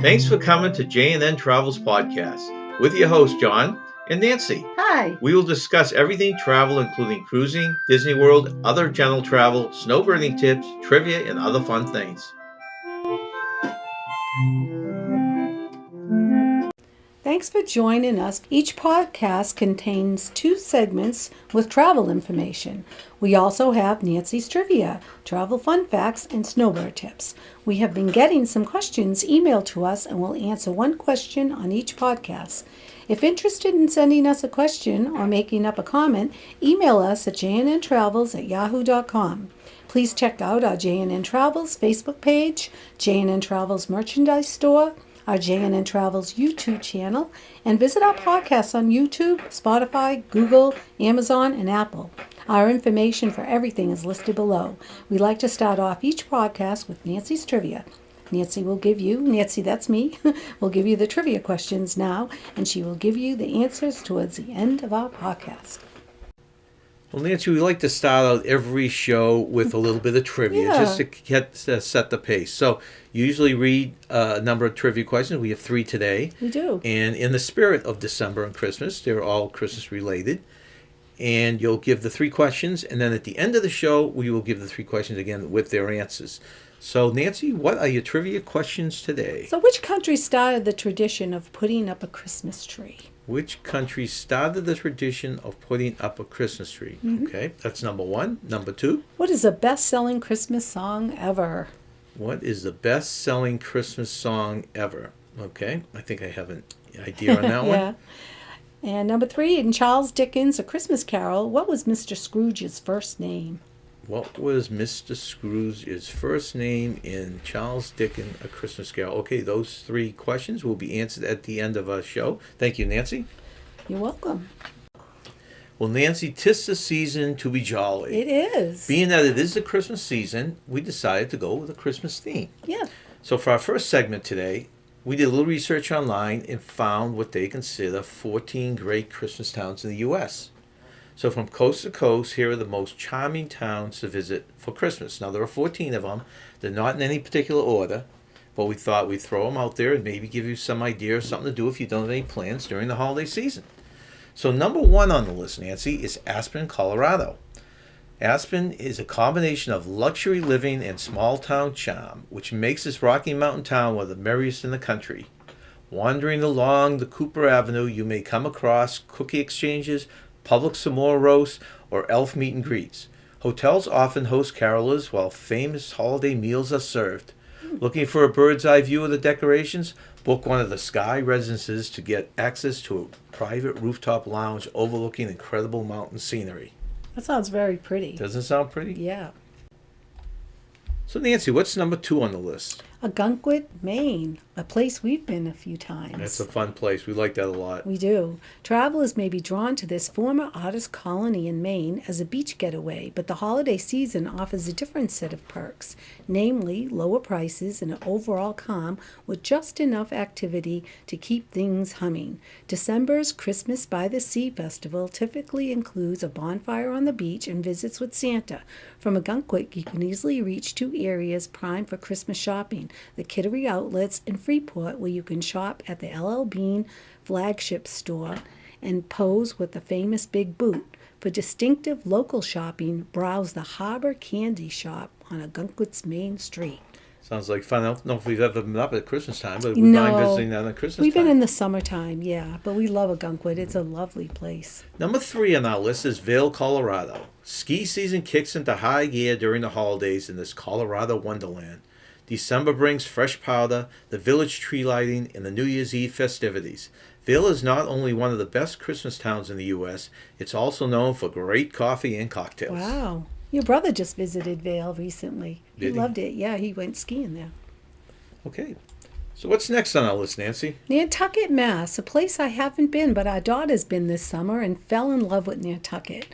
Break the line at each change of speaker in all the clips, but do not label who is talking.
Thanks for coming to J&N Travels podcast with your hosts, John and Nancy.
Hi.
We will discuss everything travel, including cruising, Disney World, other general travel, snowbirding tips, trivia, and other fun things.
Thanks for joining us. Each podcast contains 2 segments with travel information. We also have Nancy's Trivia, travel fun facts, and snowbird tips. We have been getting some questions emailed to us and will answer one question on each podcast. If interested in sending us a question or making up a comment, email us at j&ntravels@yahoo.com. Please check out our J&N Travels Facebook page, J&N Travels merchandise store, our J&N Travels YouTube channel, and visit our podcasts on YouTube, Spotify, Google, Amazon, and Apple. Our information for everything is listed below. We like to start off each podcast with Nancy's Trivia. Nancy, that's me, will give you the trivia questions now, and she will give you the answers towards the end of our podcast.
Well, Nancy, we like to start out every show with a little bit of trivia just to set the pace. So, you usually read a number of trivia questions. We have 3 today.
We do.
And in the spirit of December and Christmas, they're all Christmas related. And you'll give the 3 questions, and then at the end of the show, we will give the 3 questions again with their answers. So, Nancy, what are your trivia questions today?
So, which country started the tradition of putting up a Christmas tree?
Which country started the tradition of putting up a Christmas tree? Mm-hmm. Okay, that's number 1. Number 2.
What is the best-selling Christmas song ever?
What is the best-selling Christmas song ever? Okay, I think I have an idea on that
Yeah.
one.
And number 3, in Charles Dickens' A Christmas Carol, what was Mr. Scrooge's first name?
What was Mr. Scrooge's first name in Charles Dickens' A Christmas Carol? Okay, those 3 questions will be answered at the end of our show. Thank you, Nancy.
You're welcome.
Well, Nancy, 'tis the season to be jolly.
It is.
Being that it is the Christmas season, we decided to go with a Christmas theme.
Yeah.
So for our first segment today, we did a little research online and found what they consider 14 great Christmas towns in the U.S. So from coast to coast, here are the most charming towns to visit for Christmas. Now, there are 14 of them. They're not in any particular order, but we thought we'd throw them out there and maybe give you some idea or something to do if you don't have any plans during the holiday season. So number 1 on the list, Nancy, is Aspen, Colorado. Aspen is a combination of luxury living and small-town charm, which makes this Rocky Mountain town one of the merriest in the country. Wandering along the Cooper Avenue, you may come across cookie exchanges, public s'more roasts, or elf meet and greets. Hotels often host carolers while famous holiday meals are served. Looking for a bird's eye view of the decorations? Book one of the Sky Residences to get access to a private rooftop lounge overlooking incredible mountain scenery.
That sounds very pretty.
Doesn't it sound pretty?
Yeah.
So, Nancy, what's number 2 on the list?
Ogunquit, Maine, a place we've been a few times.
That's a fun place. We like that a lot.
We do. Travelers may be drawn to this former artist colony in Maine as a beach getaway, but the holiday season offers a different set of perks, namely lower prices and an overall calm with just enough activity to keep things humming. December's Christmas by the Sea Festival typically includes a bonfire on the beach and visits with Santa. From Ogunquit, you can easily reach 2 areas prime for Christmas shopping, the Kittery Outlets and Freeport, where you can shop at the LL Bean flagship store and pose with the famous Big Boot. For distinctive local shopping, browse the Harbor Candy Shop on Ogunquit's Main Street.
Sounds like fun. I don't know if we've ever been up at Christmas time, but we mind visiting that at Christmas time.
We've been in the summertime, yeah, but we love Ogunquit. It's a lovely place.
Number 3 on our list is Vail, Colorado. Ski season kicks into high gear during the holidays in this Colorado wonderland. December brings fresh powder, the village tree lighting, and the New Year's Eve festivities. Vail is not only one of the best Christmas towns in the U.S., it's also known for great coffee and cocktails.
Wow. Your brother just visited Vail recently. He
Did he?
loved it. Yeah, he went skiing there.
Okay. So what's next on our list, Nancy?
Nantucket, Mass., a place I haven't been, but our daughter's been this summer and fell in love with Nantucket.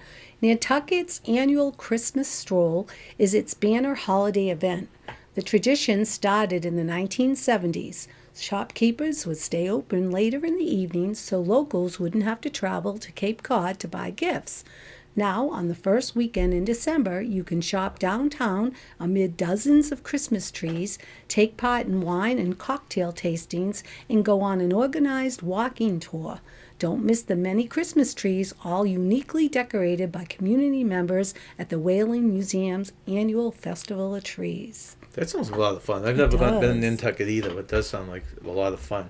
Nantucket's annual Christmas stroll is its banner holiday event. The tradition started in the 1970s. Shopkeepers would stay open later in the evenings so locals wouldn't have to travel to Cape Cod to buy gifts. Now, on the first weekend in December, you can shop downtown amid dozens of Christmas trees, take part in wine and cocktail tastings, and go on an organized walking tour. Don't miss the many Christmas trees, all uniquely decorated by community members at the Whaling Museum's annual Festival of Trees.
That sounds like a lot of fun. I've never been in
does.
Nantucket either, but it does sound like a lot of fun.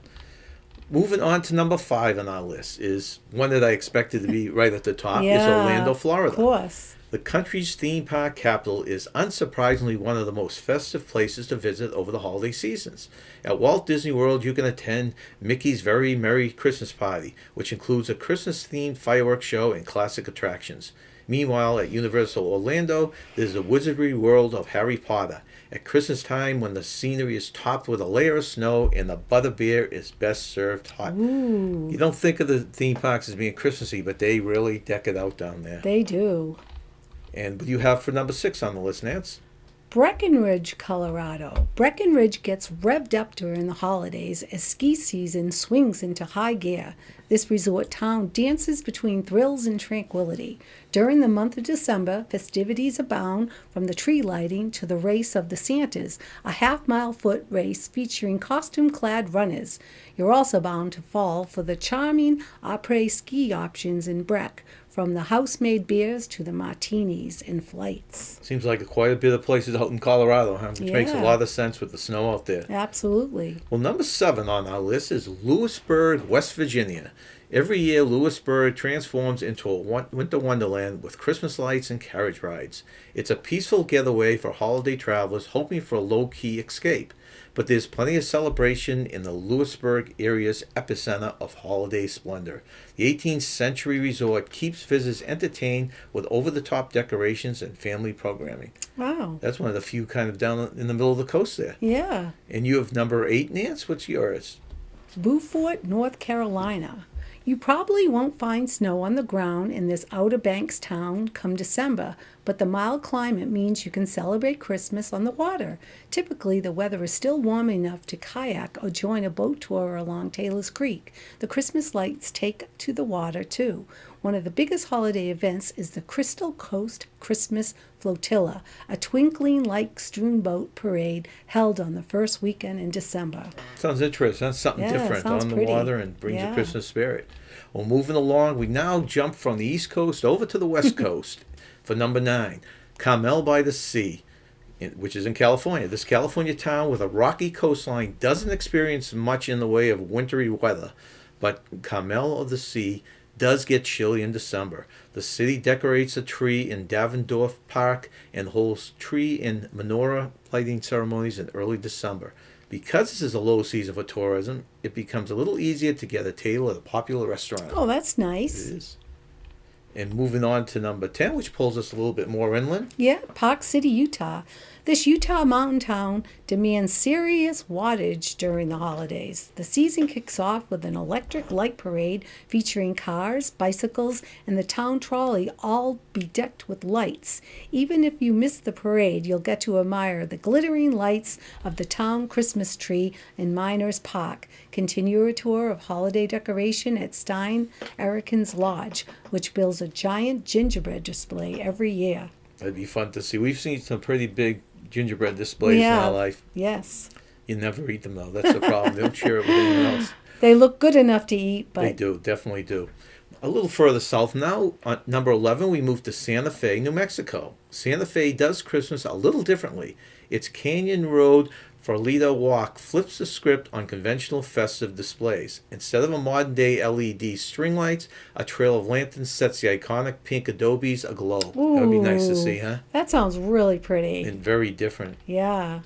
Moving on to number 5 on our list is one that I expected to be right at the top. Is Orlando, Florida.
Of course.
The country's theme park capital is unsurprisingly one of the most festive places to visit over the holiday seasons. At Walt Disney World, you can attend Mickey's Very Merry Christmas Party, which includes a Christmas-themed fireworks show and classic attractions. Meanwhile, at Universal Orlando, there's the Wizardry World of Harry Potter. At Christmas time, when the scenery is topped with a layer of snow and the butterbeer is best served hot.
Ooh,
You don't think of the theme parks as being Christmassy, but they really deck it out down there.
they do.
And what do you have for number 6 on the list, Nance?
Breckenridge, Colorado. Breckenridge gets revved up during the holidays as ski season swings into high gear. This resort town dances between thrills and tranquility. During the month of December, festivities abound from the tree lighting to the race of the Santas, a half-mile foot race featuring costume-clad runners. You're also bound to fall for the charming après-ski options in Breck, from the house-made beers to the martinis and flights.
Seems like quite a bit of places out in Colorado, huh? Which makes a
Yeah.
lot of sense with the snow out there.
Absolutely.
Well, number 7 on our list is Lewisburg, West Virginia. Every year, Lewisburg transforms into a winter wonderland with Christmas lights and carriage rides. It's a peaceful getaway for holiday travelers hoping for a low-key escape. But there's plenty of celebration in the Lewisburg area's epicenter of holiday splendor. The 18th century resort keeps visitors entertained with over-the-top decorations and family programming.
Wow.
That's one of the few kind of down in the middle of the coast there.
Yeah.
And you have number 8, Nance? What's yours?
Beaufort, North Carolina. You probably won't find snow on the ground in this Outer Banks town come December, but the mild climate means you can celebrate Christmas on the water. Typically, the weather is still warm enough to kayak or join a boat tour along Taylor's Creek. The Christmas lights take to the water, too. One of the biggest holiday events is the Crystal Coast Christmas Flotilla, a twinkling light-strewn boat parade held on the first weekend in December.
Sounds interesting. That's something
Yeah,
different
sounds
on the
pretty.
water and brings a
Yeah.
Christmas spirit. Well, moving along, we now jump from the East Coast over to the West Coast for number 9, Carmel by the Sea, which is in California. This California town with a rocky coastline doesn't experience much in the way of wintry weather, but Carmel of the Sea does get chilly in December. The city decorates a tree in Davendorf Park and holds tree and menorah lighting ceremonies in early December. Because this is a low season for tourism, it becomes a little easier to get a table at a popular restaurant.
Oh, that's
It
nice.
is. And moving on to number 10, which pulls us a little bit more inland.
Yeah, Park City, Utah. This Utah mountain town demands serious wattage during the holidays. The season kicks off with an electric light parade featuring cars, bicycles, and the town trolley all bedecked with lights. Even if you miss the parade, you'll get to admire the glittering lights of the town Christmas tree in Miners Park. Continue a tour of holiday decoration at Stein Erickens Lodge, which builds a giant gingerbread display every year.
That'd be fun to see. We've seen some pretty big gingerbread displays in our life.
Yes.
You never eat them, though. That's the problem. They don't share it with anyone else.
They look good enough to eat, but
They do, definitely do. A little further south now, on number 11, we move to Santa Fe, New Mexico. Santa Fe does Christmas a little differently. Its Canyon Road Farlita Walk flips the script on conventional festive displays. Instead of a modern-day LED string lights, a trail of lanterns sets the iconic pink adobes aglow. That would be nice to see, huh?
that sounds really pretty.
And very different.
Yeah.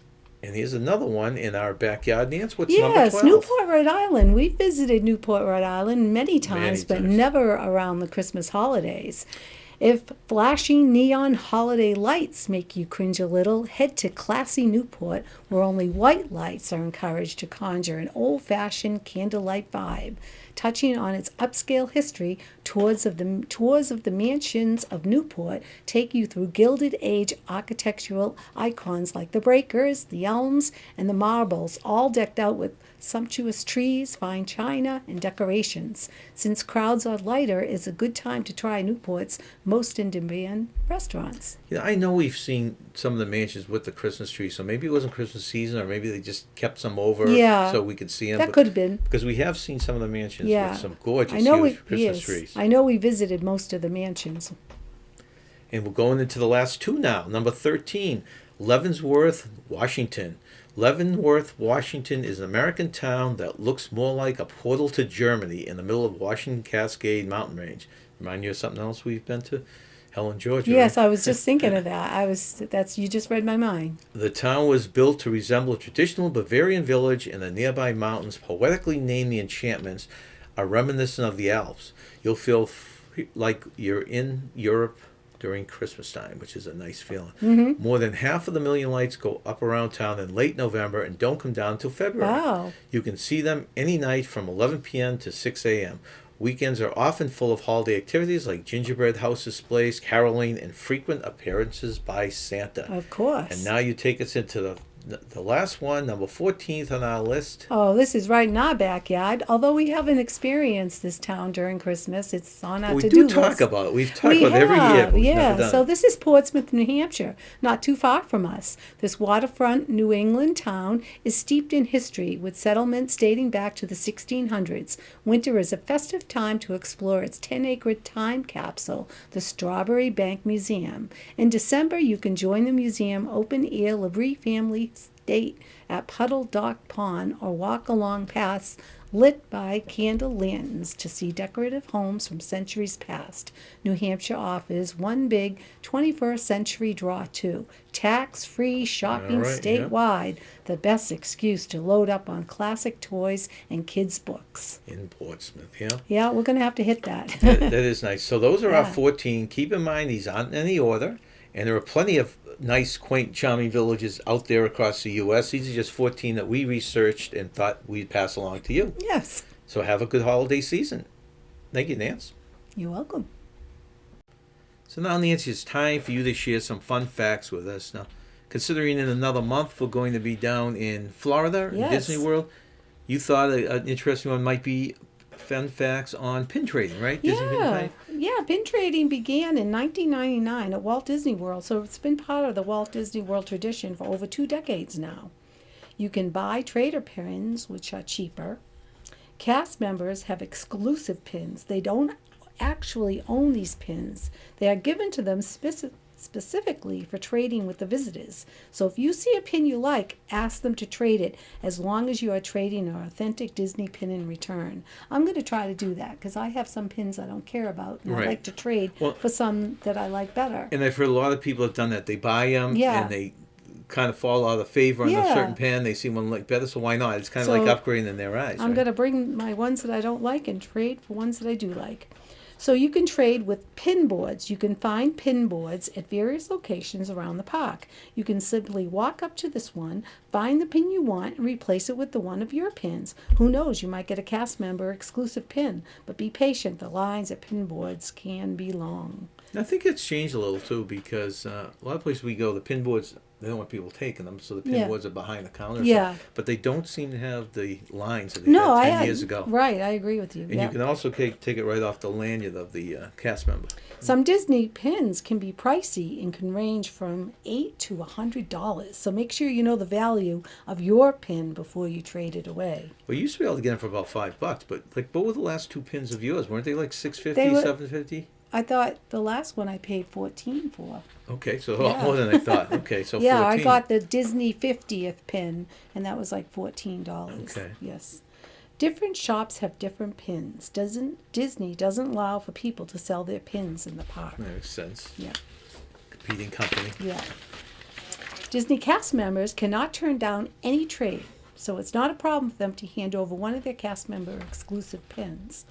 And here's another one in our backyard. Nance, what's number
Yes,
12?
Newport, Rhode Island. We visited Newport, Rhode Island many times, but
times.
never around the Christmas holidays. If flashing neon holiday lights make you cringe a little, head to classy Newport, where only white lights are encouraged to conjure an old-fashioned candlelight vibe. touching on its upscale history. Tours of the mansions of Newport take you through Gilded Age architectural icons like the breakers, the elms, and the marbles, all decked out with sumptuous trees, fine china, and decorations. Since crowds are lighter, it's a good time to try Newport's most in-demand restaurants.
Yeah, I know we've seen some of the mansions with the Christmas tree, so maybe it wasn't Christmas season, or maybe they just kept some over so we could see them.
That could have been.
Because we have seen some of the mansions
Yeah.
with some gorgeous,
I know
huge Christmas trees.
I know we visited most of the mansions.
And we're going into the last two now. Number 13, Leavenworth, Washington. Leavenworth, Washington is an American town that looks more like a portal to Germany in the middle of Washington Cascade mountain range. Remind you of something else we've been to? Helen, Georgia.
Yes,
right?
I was just thinking of that. You just read my mind.
The town was built to resemble a traditional Bavarian village, and the nearby mountains, poetically named the enchantments, are reminiscent of the Alps. You'll feel like you're in Europe during Christmas time, which is a nice feeling.
Mm-hmm.
More than half of the million lights go up around town in late November and don't come down until February.
Wow.
You can see them any night from 11 p.m. to 6 a.m. Weekends are often full of holiday activities like gingerbread house displays, caroling, and frequent appearances by Santa.
Of course.
And now you take us into the last one, number 14th on our list.
Oh, this is right in our backyard. Although we haven't experienced this town during Christmas, it's on our to-do list.
We do talk about it. We've talked about it every year, but we've never done
so
it.
this is Portsmouth, New Hampshire, not too far from us. This waterfront New England town is steeped in history, with settlements dating back to the 1600s. Winter is a festive time to explore its 10-acre time capsule, the Strawberry Bank Museum. In December, you can join the museum open-air Labrie family date at Puddle Dock Pond, or walk along paths lit by candle lanterns to see decorative homes from centuries past. New Hampshire offers one big 21st century draw too. Tax-free shopping statewide, the best excuse to load up on classic toys and kids' books.
In Portsmouth, yeah.
Yeah, we're going to have to hit that.
That is nice. So those are our 14. Keep in mind these aren't in any order, and there are plenty of nice, quaint, charming villages out there across the U.S. These are just 14 that we researched and thought we'd pass along to you.
Yes.
So have a good holiday season. Thank you, Nance.
You're welcome.
So now, Nancy, it's time for you to share some fun facts with us. Now, considering in another month we're going to be down in Florida, in Disney World, you thought an interesting one might be fun facts on pin trading, right? Disney pin trading?
Yeah, pin trading began in 1999 at Walt Disney World, so it's been part of the Walt Disney World tradition for over 2 decades now. You can buy trader pins, which are cheaper. Cast members have exclusive pins. They don't actually own these pins. They are given to them specifically for trading with the visitors. So if you see a pin you like, ask them to trade it, as long as you are trading an authentic Disney pin in return. I'm going to try to do that because I have some pins I don't care about, and I like to trade for some that I like better.
And I've heard a lot of people have done that. They buy them and they kind of fall out of favor on a certain pin. They see one like better, so why not? It's kind of like upgrading in their eyes.
I'm going to bring my ones that I don't like and trade for ones that I do like. So you can trade with pin boards. You can find pin boards at various locations around the park. You can simply walk up to this one, find the pin you want, and replace it with the one of your pins. Who knows, you might get a cast member exclusive pin, but be patient. The lines at pin boards can be long.
I think it's changed a little too, because a lot of places we go, the pin boards, they don't want people taking them, so the pin boards are behind the counter. But they don't seem to have the lines that they had 10 years ago.
Right, I agree with you.
And you can also take it right off the lanyard of the cast member.
Some Disney pins can be pricey and can range from $8 to $100. So make sure you know the value of your pin before you trade it away.
Well, you used to be able to get them for about $5, but like, what were the last 2 pins of yours? Weren't they like $6.50, $7.50?
I thought the last one I paid $14 for.
Okay, so a lot more than I thought. Okay, so
yeah,
14.
I got the Disney 50th pin, and that was like $14.
Okay.
Yes. Different shops have different pins. Disney doesn't allow for people to sell their pins in the park.
That makes sense.
Yeah.
Competing company.
Yeah. Disney cast members cannot turn down any trade, so it's not a problem for them to hand over one of their cast member exclusive pins.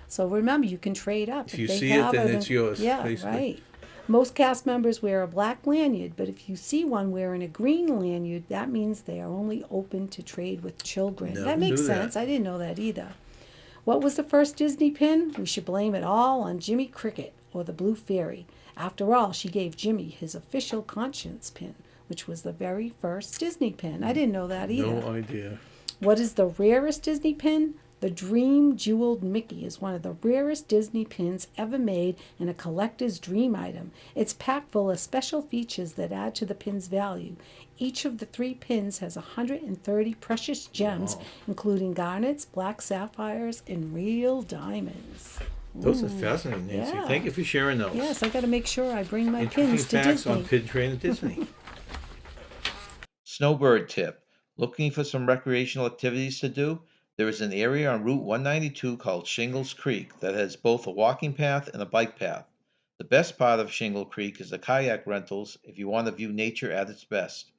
So remember, you can trade up.
If you see it, then it's yours.
Yeah,
basically.
Right. Most cast members wear a black lanyard, but if you see one wearing a green lanyard, that means they are only open to trade with children.
Never
That makes
knew
sense.
that.
I didn't know that either. What was the first Disney pin? We should blame it all on Jimmy Cricket or the Blue Fairy. After all, she gave Jimmy his official conscience pin, which was the very first Disney pin. I didn't know that either.
No idea.
What is the rarest Disney pin? The Dream Jeweled Mickey is one of the rarest Disney pins ever made and a collector's dream item. It's packed full of special features that add to the pin's value. Each of the 3 pins has 130 precious gems, including garnets, black sapphires, and real diamonds.
Those are fascinating, Nancy.
Yeah.
Thank you for sharing those.
Yes, I got to make sure I bring my
Interesting
pins to
facts
Disney.
on Pin Train at Disney. Snowbird tip. Looking for some recreational activities to do? There is an area on Route 192 called Shingles Creek that has both a walking path and a bike path. The best part of Shingle Creek is the kayak rentals if you want to view nature at its best.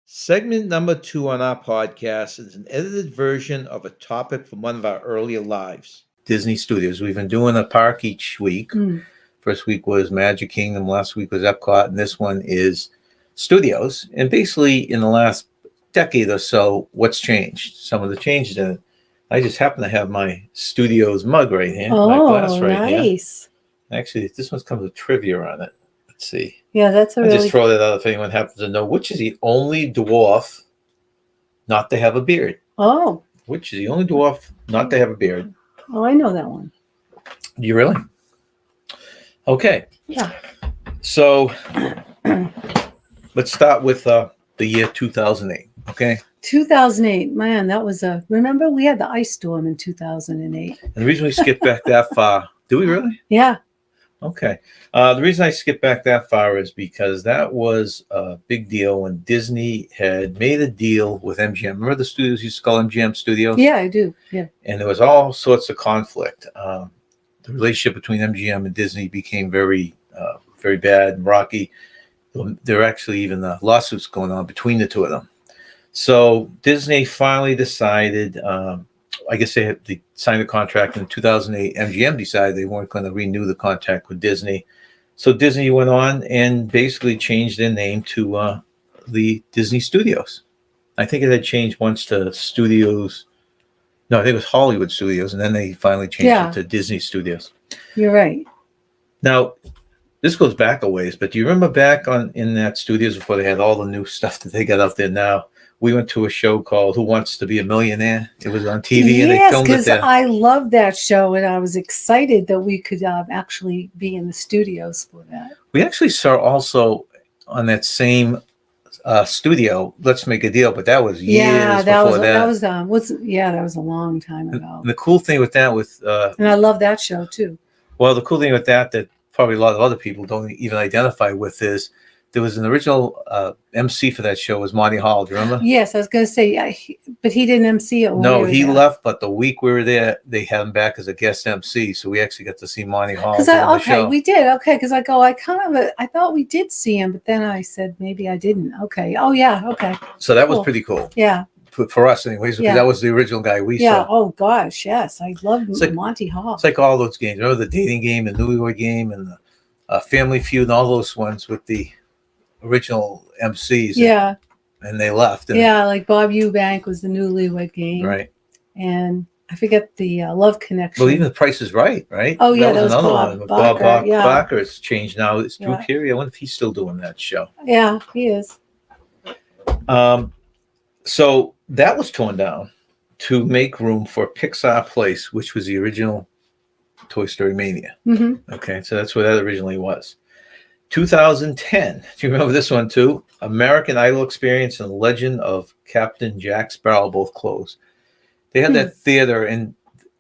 Segment number 2 on our podcast is an edited version of a topic from one of our earlier lives. Disney Studios. We've been doing a park each week. First week was Magic Kingdom, last week was Epcot, and this one is Studios. And basically, in the last decade or so, what's changed? Some of the changes in it. I just happen to have my Studios mug right here, my glass right here.
Nice.
Actually, this one comes with trivia on it. Let's see.
Yeah, that's a
I
really
just throw that out if anyone happens to know. Which is the only dwarf not to have a beard?
Oh,
Which is the only dwarf not to have a beard?
I know that one.
Do you really? Okay.
Yeah.
So let's start with the year 2008. Okay.
2008, man, that was remember we had the ice storm in 2008.
And the reason we skipped back that far, do we really?
Yeah.
Okay. The reason I skipped back that far is because that was a big deal when Disney had made a deal with MGM. Remember the studios used to call MGM Studios?
Yeah, I do. Yeah.
And there was all sorts of conflict. The relationship between MGM and Disney became very, very bad and rocky. There were actually even lawsuits going on between the two of them. So Disney finally decided, I guess they signed a contract in 2008. MGM decided they weren't going to renew the contract with Disney. So Disney went on and basically changed their name to the Disney Studios. I think it had changed once to Studios. No, I think it was Hollywood Studios, and then they finally changed it to Disney Studios.
You're right.
Now, this goes back a ways, but do you remember back in that studios before they had all the new stuff that they got out there now? We went to a show called Who Wants to Be a Millionaire? It was on TV, and they filmed it there.
I loved that show, and I was excited that we could actually be in the studios for that.
We actually saw also on that same studio, Let's Make a Deal, but that was years before that.
That was a long time ago.
And the cool thing with that,
and I love that show too.
Well, the cool thing with that probably a lot of other people don't even identify with is there was an original MC for that show was Monty Hall. Do you remember?
Yes, I was going to say, but he didn't MC it.
No, he left, but the week we were there, they had him back as a guest MC, so we actually got to see Monty Hall.
We did. Okay, because I thought we did see him, but then I said maybe I didn't. Okay. Oh yeah. Okay.
So that was pretty cool.
Yeah.
For us, anyways, because that was the original guy we saw.
Yeah. Oh gosh, yes, I loved Monty Hall.
It's like all those games. Remember the dating game, the Newlywed Game, and the Family Feud, and all those ones with the original MCs.
Yeah.
And they left.
Like Bob Eubank was the Newlywed Game.
Right.
And I forget the Love Connection.
Well, even The Price is Right, right?
Oh, yeah,
that was another one. Bob Barker. It's changed now. It's Drew Carey. I wonder if he's still doing that show.
Yeah, he is.
So that was torn down to make room for Pixar Place, which was the original Toy Story Mania.
Mm-hmm.
Okay, so that's where that originally was. 2010. Do you remember this one too? American Idol Experience and Legend of Captain Jack Sparrow both closed. They had that theater, and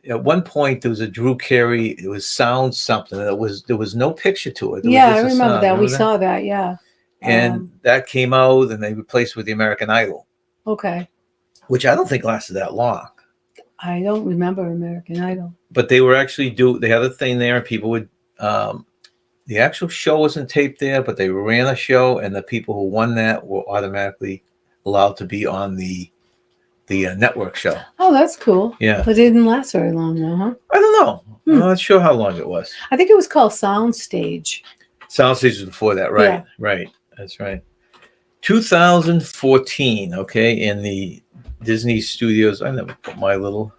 at one point there was a Drew Carey. It was sound something. There was no picture to it.
I remember that. We saw that. Yeah.
And that came out, and they replaced it with the American Idol.
Okay.
Which I don't think lasted that long.
I don't remember American Idol.
But they were actually they had a thing there, and people would. The actual show wasn't taped there, but they ran a show, and the people who won that were automatically allowed to be on the network show.
Oh, that's cool.
Yeah.
But it didn't last very long, though, huh?
I don't know. I'm not sure how long it was.
I think it was called Soundstage.
Soundstage was before that, right?
Yeah.
Right. That's right. 2014, okay, in the Disney Studios. I never put my little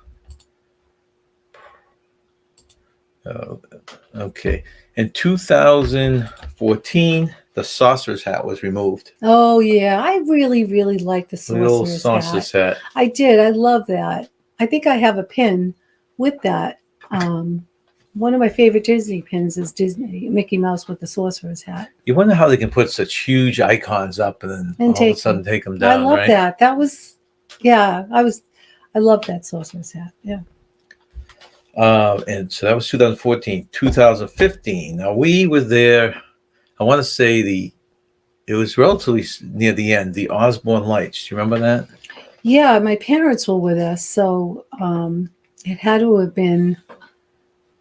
Okay. In 2014, the Sorcerer's Hat was removed.
Oh yeah, I really, really like the
The little
sorcerer's
Sorcerer's
hat.
Hat.
I did. I love that. I think I have a pin with that. Um, One of my favorite Disney pins is Disney Mickey Mouse with the sorcerer's hat.
You wonder how they can put such huge icons up and then
And
all of a
take
sudden
them.
take them
I
down,
love
right?
that. That was, yeah. I love that sorcerer's hat. Yeah.
And so that was 2014. 2015. Now we were there. I want to say it was relatively near the end. The Osborne Lights. Do you remember that?
Yeah, my parents were with us, so it had to have been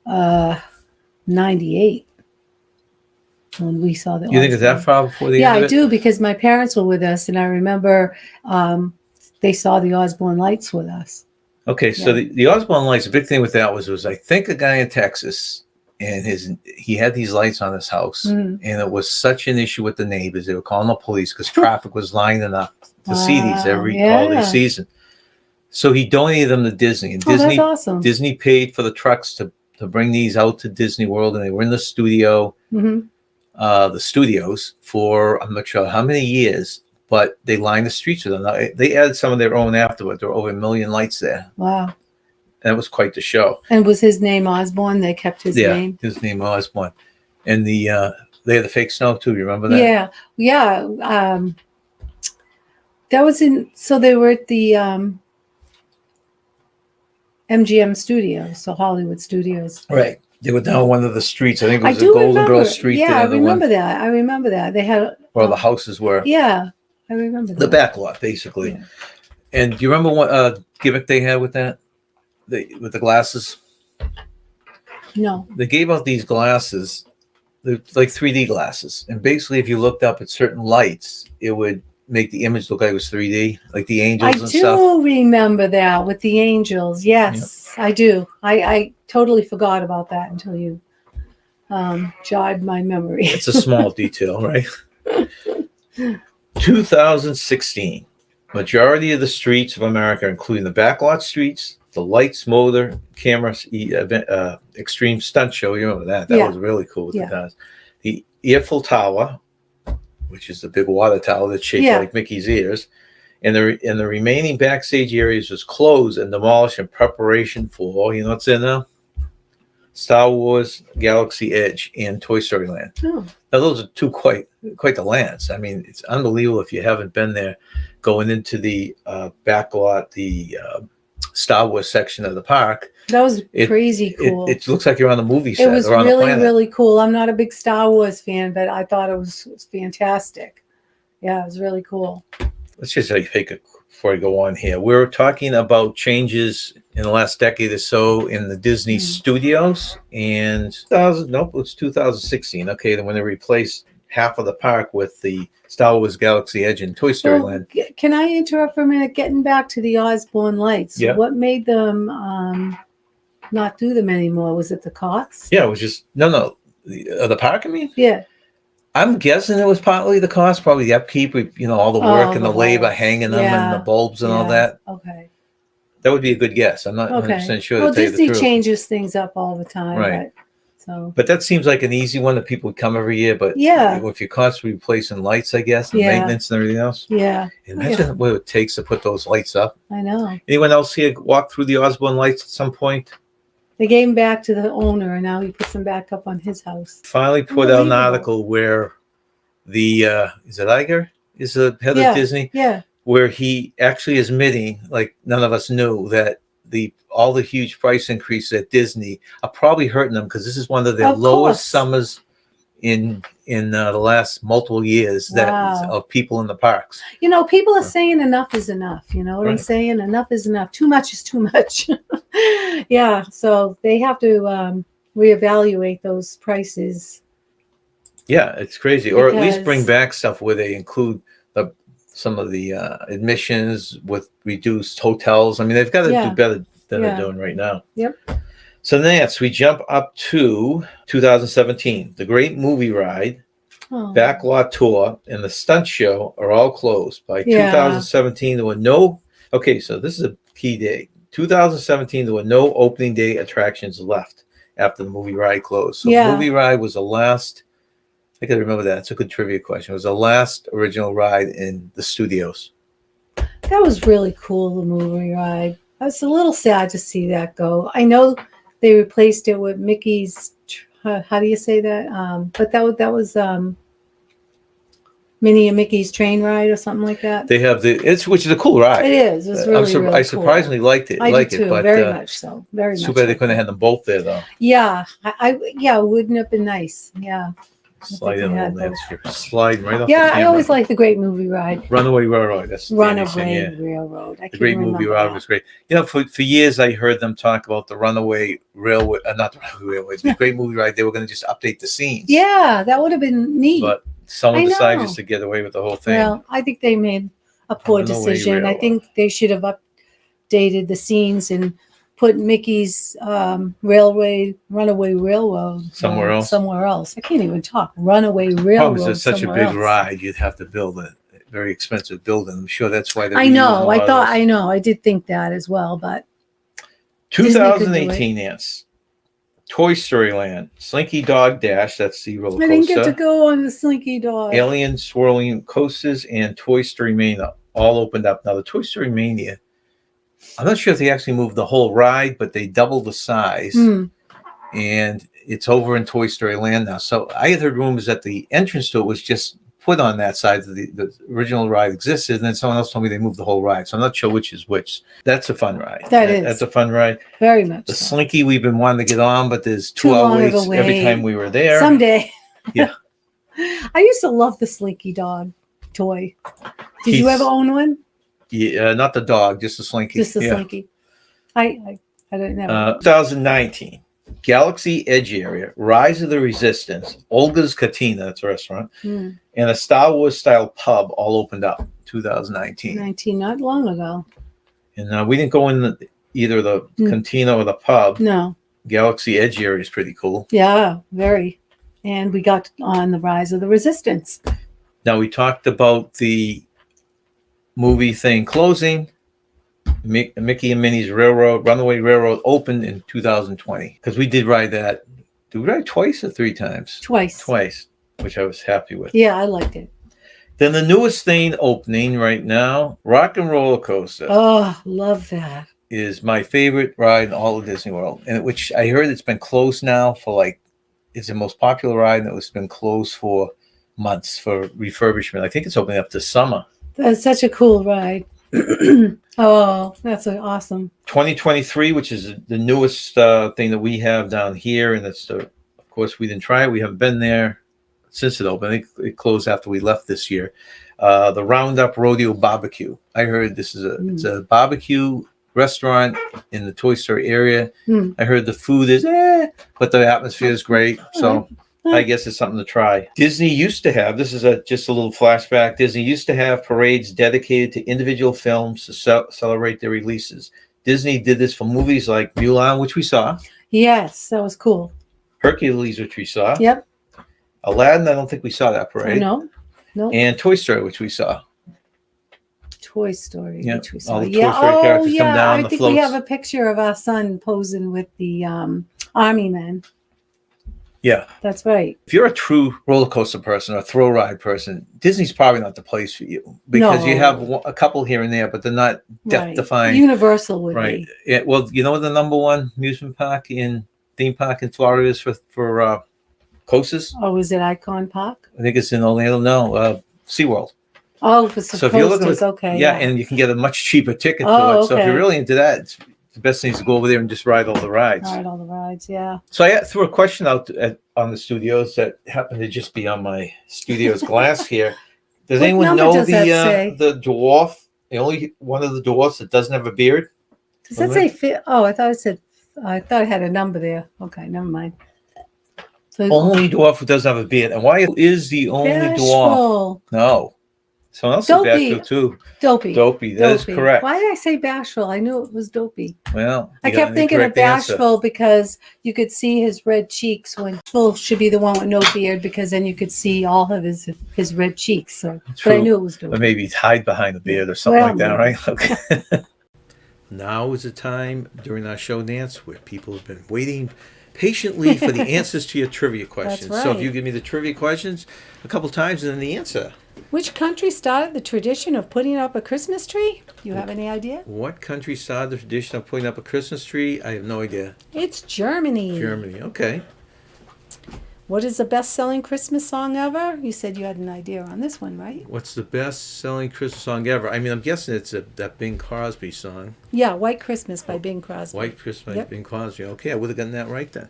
uh, 98 when we saw the
You think it's that
Osborne.
far before the
Yeah,
end
I
of it?
do because my parents were with us, and I remember they saw the Osborne lights with us.
Okay, so
Yeah.
the Osborne Lights. The big thing with that was I think a guy in Texas, and he had these lights on his house,
Mm.
and it was such an issue with the neighbors. They were calling the police because traffic was lining up to see these
Wow.
every holiday
Yeah.
season. So he donated them to Disney, and
Oh, that's awesome.
Disney paid for the trucks to bring these out to Disney World, and they were in the
Hmm.
studios for I'm not sure how many years, but they lined the streets with them. Now, they added some of their own afterward. There were over 1 million lights there.
Wow.
And it was quite the show.
And was his name Osborne? They kept his name.
His name was Osborne, and they had the fake snow too. You remember that?
Yeah. Yeah. That was in. So they were at the MGM Studios, so Hollywood Studios.
Right. They were down one of the streets. I think it
I
was the
do
Golden
remember.
Girls Street.
Yeah,
there,
I
the
remember
one
that. I remember that. They had
where the houses were.
Yeah, I remember
The
that.
back lot, basically.
Yeah.
And do you remember what gimmick they had with that? With the glasses?
No.
They gave out these glasses, they're like 3D glasses. And basically, if you looked up at certain lights, it would make the image look like it was 3D, like the angels
I
and
do
stuff.
remember that with the angels. Yes, I do. I totally forgot about that until you jogged my memory.
It's a small detail, right? 2016. Majority of the streets of America, including the backlot streets, the lights, motor, cameras, extreme stunt show. You remember that? That
Yeah.
was really cool with
Yeah.
the guys. The Eiffel Tower, which is the big water tower that's shaped
Yeah.
like Mickey's ears, and the remaining backstage areas was closed and demolished in preparation for, you know what's in there? Star Wars, Galaxy Edge, and Toy Story Land.
Oh,
Now those are two quite the lands. I mean, it's unbelievable if you haven't been there. Going into the back lot, the Star Wars section of the park,
that was crazy cool.
it looks like you're on the movie set
It was
or on the
really,
planet.
really cool. I'm not a big Star Wars fan, but I thought it was fantastic. Yeah, it was really cool.
Let's just take it before I go on here. We're talking about changes in the last decade or so in the Disney studios, and it's 2016. Okay, then when they replaced half of the park with the Star Wars Galaxy Edge and Toy Story
Well,
Land.
can I interrupt for a minute? Getting back to the Osborne lights,
Yeah.
what made them not do them anymore? Was it the cost?
Yeah, it was just no. The park, I mean?
Yeah.
I'm guessing it was partly the cost, probably the upkeep, all the work and the labor
bulbs.
hanging them and the bulbs and all
Yeah.
that.
Okay.
That would be a good guess. I'm not
Okay.
100% sure
Well,
to tell you
Disney
the truth.
changes things up all the time,
Right.
But
that seems like an easy one that people would come every year. But
Yeah.
if you're constantly replacing lights, I guess, and
Yeah.
maintenance and everything else,
yeah,
imagine what it takes to put those lights up.
I know.
Anyone else here walk through the Osborne lights at some point?
They gave them back to the owner, and now he puts them back up on his house.
Finally put out an
Unbelievable.
article where the is it Iger is the head
Yeah.
of Disney,
Yeah.
where he actually is admitting, like none of us knew, that all the huge price increases at Disney are probably hurting them because this is one of their
Of
lowest
course.
summers in the last multiple years
Wow.
of people in the parks.
People are saying enough is enough. You know what I'm
Right.
saying? Enough is enough. Too much is too much. Yeah. So they have to reevaluate those prices.
Yeah, it's crazy, or at least bring
Because-
back stuff where they include some of the admissions with reduced hotels. I mean, they've got to
Yeah.
do better than
Yeah.
they're doing right now.
Yep.
So next, we jump up to 2017. The Great Movie Ride,
Oh.
Backlot Tour, and the Stunt Show are all closed. By
Yeah.
2017, there were no... Okay, so this is a key day. 2017, there were no opening day attractions left. after the movie ride closed. So
Yeah.
movie ride was the last. I gotta remember that. It's a good trivia question. It was the last original ride in the studios.
That was really cool, the movie ride. I was a little sad to see that go. I know they replaced it with Mickey's. How do you say that? But that was Minnie and Mickey's train ride or something like that.
They have which is a cool ride.
It is. It's really, really
I
cool.
surprisingly liked it.
I
like
do too.
it, but
Very much so. Very much.
Too bad they couldn't have had them both there though.
Yeah, yeah, wouldn't have been nice. Yeah.
Slide in a little bit. Slide right off.
Yeah, I always like the Great Movie Ride.
Runaway Railroad. That's
Runaway Railroad.
The Great Movie Ride was great. You know, for years I heard them talk about the Runaway Railway, not the Runaway Railways, the Great Movie Ride. They were going to just update the scenes.
Yeah, that would have been neat.
But someone decided just to get away with the whole thing.
Well, I think they made a poor decision. I think they should have updated the scenes and put Mickey's Runaway Railroad
somewhere else.
Somewhere else. I can't even talk. Runaway Railroad.
Problem is, it's such a big ride. You'd have to build a very expensive building. I'm sure that's why they're.
I know. I did think that as well, but
2018 ants. Toy Story Land, Slinky Dog Dash. That's the roller coaster.
I didn't get to go on the Slinky Dog.
Alien Swirling Coasters and Toy Story Mania all opened up. Now the Toy Story Mania, I'm not sure if they actually moved the whole ride, but they doubled the size, and it's over in Toy Story Land now. So I had heard rumors that the entrance to it was just put on that side. The original ride existed, and then someone else told me they moved the whole ride. So I'm not sure which is which. That's a fun ride. That's a fun ride.
Very much.
The Slinky we've been wanting to get on, but there's 2 hour waits every time we were there.
Someday.
Yeah.
I used to love the Slinky Dog toy. Did you ever own one?
Yeah, not the dog, just the Slinky.
Just the Slinky. I don't know.
2019. Galaxy Edge Area, Rise of the Resistance, Olga's Cantina, that's a restaurant, and a Star Wars style pub all opened up 2019.
Not long ago.
And we didn't go in either the cantina or the pub.
No.
Galaxy Edge Area is pretty cool.
Yeah, very. And we got on the Rise of the Resistance.
Now we talked about the movie thing closing. Mickey and Minnie's Runaway Railroad opened in 2020 because we did ride that. Did we ride twice or 3 times? Twice, which I was happy with.
Yeah, I liked it.
Then the newest thing opening right now, Rock and Roller Coaster.
Oh, love that.
Is my favorite ride in all of Disney World, and which I heard it's been closed now for it's the most popular ride, and it's been closed for months for refurbishment. I think it's opening up this summer. That's
such a cool ride. Oh, that's awesome.
2023, which is the newest thing that we have down here, and it's of course we didn't try it. We haven't been there since it opened. I think it closed after we left this year. The Roundup Rodeo Barbecue. I heard this is it's a barbecue restaurant in the Toy Story area. I heard the food is but the atmosphere is great. So I guess it's something to try. Disney used to have, this is just a little flashback, Disney used to have parades dedicated to individual films to celebrate their releases. Disney did this for movies like Mulan, which we saw.
Yes, that was cool.
Hercules, which we saw.
Yep.
Aladdin, I don't think we saw that parade.
No.
And Toy Story, which we saw.
Toy Story, which we saw.
All the Toy Story characters come down
I think we have a picture of our son posing with the army men.
Yeah.
That's right.
If you're a true roller coaster person or a thrill ride person, Disney's probably not the place for you because you have a couple here and there, but they're not death-defying.
Universal would be.
Yeah, well, you know what the number one amusement park theme park in Florida is for coasters?
Oh, is it Icon Park?
I think it's in Orlando. No, SeaWorld.
Oh, for some coasters, okay.
Yeah, and you can get a much cheaper ticket to it. So if you're really into that, the best thing is to go over there and just ride all the rides.
Ride all the rides, yeah.
So I threw a question out on the studios that happened to just be on my studio's glass here. Does anyone know the dwarf? The only one of the dwarfs that doesn't have a beard?
Does that say? Oh, I thought it had a number there. Okay, never mind. So,
only dwarf who doesn't have a beard. And why is the only dwarf? No. Someone else is bashful too. Dopey. That is correct.
Why did I say bashful? I knew it was Dopey.
Well,
I kept thinking of bashful because you could see his red cheeks. When Phil should be the one with no beard because then you could see all of his red cheeks. So, but I knew it was Dopey.
Or maybe hide behind the beard or something like that, right? Okay. Now is the time during our show dance where people have been waiting patiently for the answers to your trivia questions.
That's
So if
right.
you give me the trivia questions a couple times and then the answer.
Which country started the tradition of putting up a Christmas tree? Do you have any idea?
What country started the tradition of putting up a Christmas tree? I have no idea.
It's Germany.
Germany. Okay.
What is the best-selling Christmas song ever? You said you had an idea on this one, right?
What's the best-selling Christmas song ever? I mean, I'm guessing it's that Bing Crosby song.
Yeah, White Christmas by Bing Crosby.
White Christmas by
Yep.
Bing Crosby. Okay, I would have gotten that right then.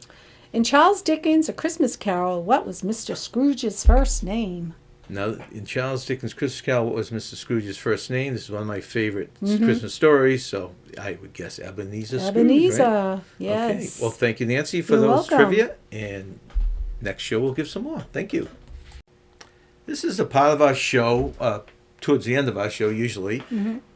In Charles Dickens' A Christmas Carol, what was Mr. Scrooge's first name?
Now, in Charles Dickens' Christmas Carol, what was Mr. Scrooge's first name? This is one of my favorite Christmas stories, so I would guess Ebenezer Scrooge,
Ebenezer,
right?
yes.
Okay, well, thank you, Nancy, for
You're
those
welcome.
trivia, and next show we'll give some more. Thank you. This is a part of our show, towards the end of our show usually,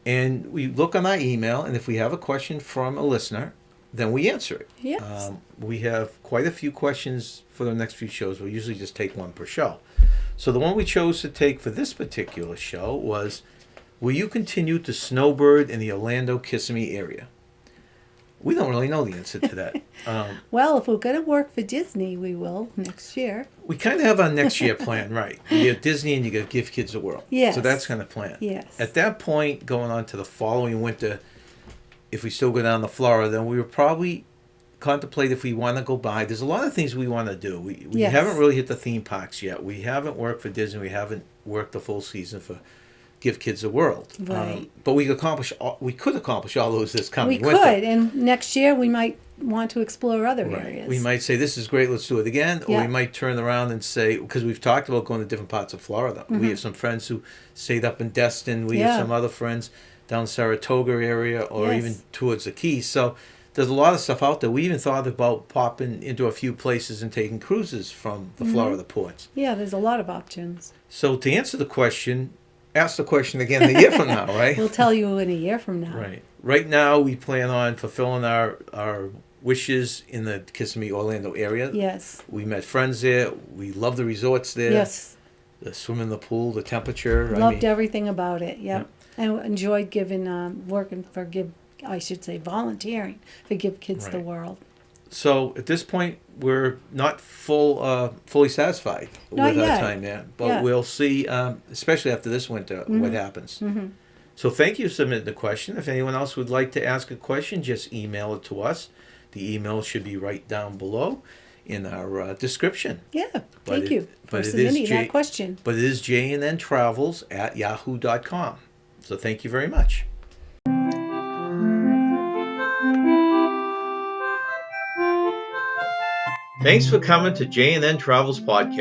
and we look on our email, and if we have a question from a listener, then we answer it.
Yes.
We have quite a few questions for the next few shows. We'll usually just take one per show. So the one we chose to take for this particular show was, will you continue to Snowbird in the Orlando, Kissimmee area? We don't really know the answer to that.
Well, if we're going to work for Disney, we will next year.
We kind of have our next year plan, right? You get Disney and you got Give Kids the World.
Yes.
So that's kind of plan.
Yes.
At that point, going on to the following winter, if we still go down to Florida, then we would probably contemplate if we want to go by. There's a lot of things we want to do. We
Yes.
haven't really hit the theme parks yet. We haven't worked for Disney. We haven't worked the full season for Give Kids the World.
Right.
But we could accomplish all those this coming
We
winter.
could, and next year we might want to explore other
Right.
areas.
We might say, this is great, let's do it again. Or
Yeah.
we might turn around and say, because we've talked about going to different parts of Florida. We have some friends who stayed up in Destin. We have
Yeah.
some other friends down Saratoga area or
Yes.
even towards the Keys. So there's a lot of stuff out there. We even thought about popping into a few places and taking cruises from the Florida ports.
Yeah, there's a lot of options.
So to answer the question, ask the question again a year from now, right?
We'll tell you in a year from now.
Right. Right now, we plan on fulfilling our wishes in the Kissimmee, Orlando area.
Yes.
We met friends there. We love the resorts there.
Yes.
The swim in the pool, the temperature.
Loved everything about it. Yep. And enjoyed volunteering for Give Kids the
Right.
World.
So at this point, we're not fully satisfied
Not
with our
yet.
time there. But
Yeah.
we'll see, especially after this winter, what happens. So thank you for submitting the question. If anyone else would like to ask a question, just email it to us. The email should be right down below in our description.
Yeah.
But
Thank
it-
you for
but it is
submitting
J-
that question.
But it is j&ntravels@yahoo.com. So thank you very much. Thanks for coming to J&N Travels Podcast.